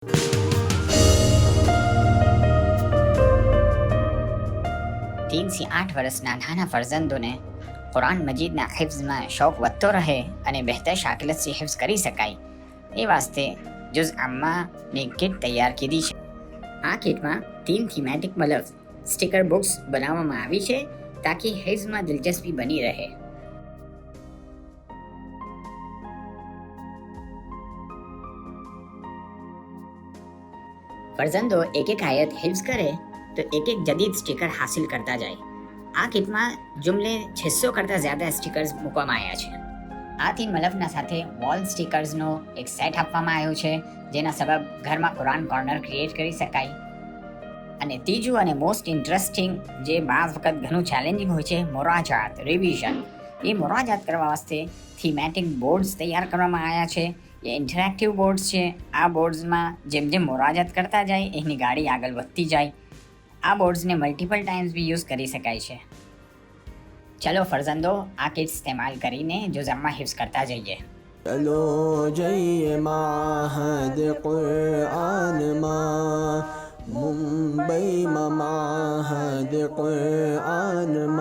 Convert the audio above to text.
થી 8 વર્ષના નાના ફરઝંદોને કુરાન મજીદના હિફ્ઝમાં શોખ વધતો રહે અને બહેતર શાકલતથી હિફ્ઝ કરી શકાય એ વાસ્તે જુઝ અમ્માની કિટ તૈયાર કીધી છે. આ કિટમાં 3 થીમેટિક મતલબ સ્ટીકર બુક્સ બનાવવામાં આવી છે તાકી હિફ્ઝમાં દિલચસ્પી બની રહે. ફરઝંદો એક એક આયત હિફ્ઝ કરે તો એક એક જદીદ સ્ટીકર હાસિલ કરતા જાય. આ કિટમાં જુમલે 600 કરતાં જ્યાદા સ્ટીકર્સ મૂકવામાં આવ્યા છે. આથી મલફના સાથે વોલ સ્ટીકર્સનો એક સેટ આપવામાં આવ્યો છે જેના સબબ ઘરમાં કુરાન કોર્નર ક્રિએટ કરી શકાય. અને ત્રીજું અને મોસ્ટ ઇન્ટરેસ્ટિંગ જે બાઝ વખત ઘણું ચેલેન્જિંગ હોય છે મોરાજાત રિવિઝન. એ મોરાજાત કરવા વાસ્તે થીમેટિક બોર્ડ્સ તૈયાર કરવામાં આવ્યા છે. એ ઇન્ટરેક્ટિવ બોર્ડ્સ છે. આ બોર્ડ્સમાં જેમ જેમ મોરાજાત કરતા જાય એની ગાડી આગળ વધતી જાય. આ બોર્ડ્સને મલ્ટિપલ ટાઈમ્સ બી યુઝ કરી શકાય છે. ચલો ફરઝંદો આ કિટ ઇસ્તેમાલ કરીને જુઝઅમ્મા હિફ્ઝ કરતા જઈએ. ચલો જઈએ માહદ કુરઆનમાં, મુંબઈમાં માહદ કુરઆનમાં.